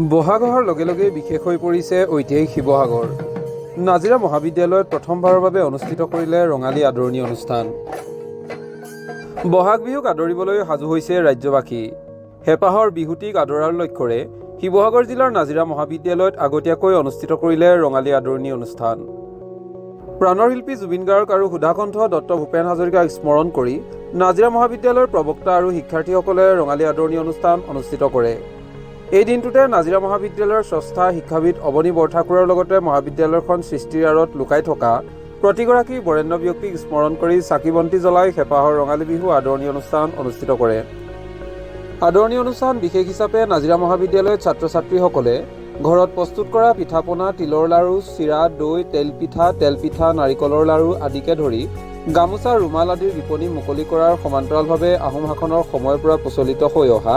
বহাগ অহাৰ লগে লগে বিশেষ হৈ পৰিছে ঐতিহাসিক শিৱসাগৰ। নাজিৰা মহাবিদ্যালয়ত প্ৰথমবাৰৰ বাবে অনুষ্ঠিত কৰিলে ৰঙালী আদৰণি অনুষ্ঠান। বহাগ বিহুক আদৰিবলৈ সাজু হৈছে ৰাজ্যবাসী। হেঁপাহৰ বিহুটিক আদৰাৰ লক্ষ্যৰে শিৱসাগৰ জিলাৰ নাজিৰা মহাবিদ্যালয়ত আগতীয়াকৈ অনুষ্ঠিত কৰিলে ৰঙালী আদৰণি অনুষ্ঠান। প্ৰাণৰ শিল্পী জুবিন গাৰ্গ আৰু সুধাকণ্ঠ ডক্টৰ ভূপেন হাজৰিকাক স্মৰণ কৰি নাজিৰা মহাবিদ্যালয়ৰ প্ৰবক্তা আৰু শিক্ষাৰ্থীসকলে ৰঙালী আদৰণি অনুষ্ঠান অনুষ্ঠিত কৰে। এই দিনটোতে নাজিৰা মহাবিদ্যালয়ৰ স্ৰষ্টা শিক্ষাবিদ অৱনী বৰঠাকুৰৰ লগতে মহাবিদ্যালয়খন সৃষ্টিৰ আঁৰত লুকাই থকা প্ৰতিগৰাকী বৰেণ্য ব্যক্তিক স্মৰণ কৰি চাকি বন্তি জ্বলাই হেঁপাহৰ ৰঙালী বিহু আদৰণি অনুষ্ঠান অনুষ্ঠিত কৰে। আদৰণি অনুষ্ঠান বিশেষ হিচাপে নাজিৰা মহাবিদ্যালয়ৰ ছাত্ৰ ছাত্ৰীসকলে ঘৰত প্ৰস্তুত কৰা পিঠা পনা, তিলৰ লাড়ু, চিৰা, দৈ, তেলপিঠা, নাৰিকলৰ লাড়ু আদিকে ধৰি গামোচা, ৰুমাল আদিৰ বিপণী মুকলি কৰাৰ সমান্তৰালভাৱে আহোম শাসনৰ সময়ৰ পৰা প্ৰচলিত হৈ অহা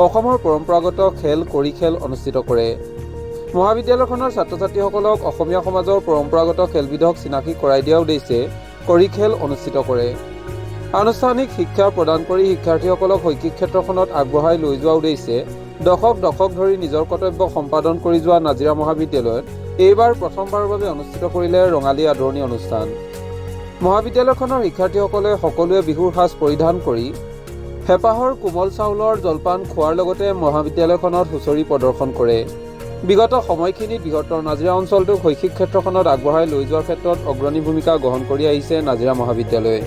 অসমৰ পৰম্পৰাগত খেল কড়ি খেল অনুষ্ঠিত কৰে। মহাবিদ্যালয়খনৰ ছাত্ৰ ছাত্ৰীসকলক অসমীয়া সমাজৰ পৰম্পৰাগত খেলবিধক চিনাকি কৰাই দিয়া উদ্দেশ্যে কড়ি খেল অনুষ্ঠিত কৰে। আনুষ্ঠানিক শিক্ষা প্ৰদান কৰি শিক্ষাৰ্থীসকলক শৈক্ষিক ক্ষেত্ৰখনত আগবঢ়াই লৈ যোৱা উদ্দেশ্যে দশক ধৰি নিজৰ কৰ্তব্য সম্পাদন কৰি যোৱা নাজিৰা মহাবিদ্যালয়ত এইবাৰ প্ৰথমবাৰৰ বাবে অনুষ্ঠিত কৰিলে ৰঙালী আদৰণি অনুষ্ঠান। মহাবিদ্যালয়খনৰ শিক্ষাৰ্থীসকলে সকলোৱে বিহুৰ সাজ পৰিধান কৰি হেঁপাহৰ কোমল চাউলৰ জলপান খোৱাৰ লগতে মহাবিদ্যালয়খনত হুঁচৰি প্ৰদৰ্শন কৰে। বিগত সময়খিনিত বৃহত্তৰ নাজিৰা অঞ্চলটোক শৈক্ষিক ক্ষেত্ৰখনত আগবঢ়াই লৈ যোৱাৰ ক্ষেত্ৰত অগ্ৰণী ভূমিকা গ্ৰহণ কৰি আহিছে নাজিৰা মহাবিদ্যালয়ে।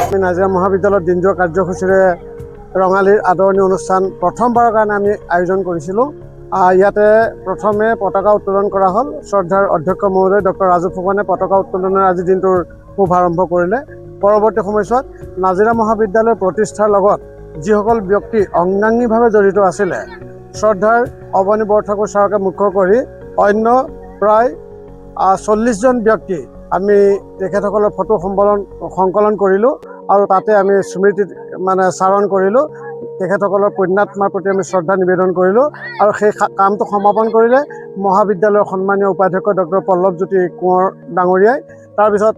আমি নাজিৰা মহাবিদ্যালয়ত দিনজোৰা কাৰ্যসূচীৰে ৰঙালীৰ আদৰণি অনুষ্ঠান প্ৰথমবাৰৰ কাৰণে আমি আয়োজন কৰিছিলোঁ। ইয়াতে প্ৰথমে পতাকা উত্তোলন কৰা হ'ল। শ্ৰদ্ধাৰ অধ্যক্ষ মহোদয় ডক্টৰ ৰাজু ফুকনে পতাকা উত্তোলনৰ আজি দিনটোৰ শুভাৰম্ভ কৰিলে। পৰৱৰ্তী সময়ছোৱাত নাজিৰা মহাবিদ্যালয়ৰ প্ৰতিষ্ঠাৰ লগত যিসকল ব্যক্তি অংগাংগীভাৱে জড়িত আছিলে, শ্ৰদ্ধাৰ অৱনী বৰঠাকুৰ ছাৰকে মুখ্য কৰি অন্য প্ৰায় 40জন ব্যক্তি আমি তেখেতসকলৰ ফটো সংকলন কৰিলোঁ আৰু তাতে আমি স্মৃতি চাৰণ কৰিলোঁ। তেখেতসকলৰ পুণ্যাত্মাৰ প্ৰতি আমি শ্ৰদ্ধা নিবেদন কৰিলোঁ আৰু সেই কামটো সমাপন কৰিলে মহাবিদ্যালয়ৰ সন্মানীয় উপাধ্যক্ষ ডক্টৰ পল্লৱজ্যোতি কোঁৱৰ ডাঙৰীয়াই। তাৰপিছত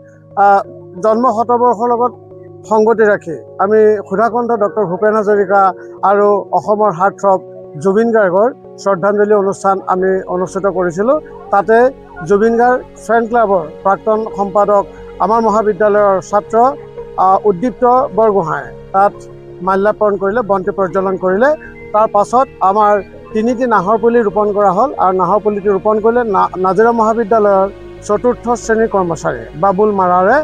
জন্ম শতবৰ্ষৰ লগত সংগতি ৰাখি আমি সুধাকণ্ঠ ডক্টৰ ভূপেন হাজৰিকা আৰু অসমৰ হাৰ্টথ্ৰব জুবিন গাৰ্গৰ শ্ৰদ্ধাঞ্জলি অনুষ্ঠান আমি অনুষ্ঠিত কৰিছিলোঁ। তাতে জুবিন গাৰ্গ ফেন ক্লাবৰ প্ৰাক্তন সম্পাদক আমাৰ মহাবিদ্যালয়ৰ ছাত্ৰ উদ্দীপ্ত বৰগোহাঁই তাত মাল্যাৰ্পণ কৰিলে, বন্তি প্ৰজ্বলন কৰিলে। তাৰ পাছত আমাৰ 3টি নাহৰ পুলি ৰোপণ কৰা হ'ল আৰু নাহৰ পুলিটি ৰোপণ কৰিলে নাজিৰা মহাবিদ্যালয়ৰ 4ৰ্থ শ্ৰেণীৰ কৰ্মচাৰী বাবুল মাৰাৰে।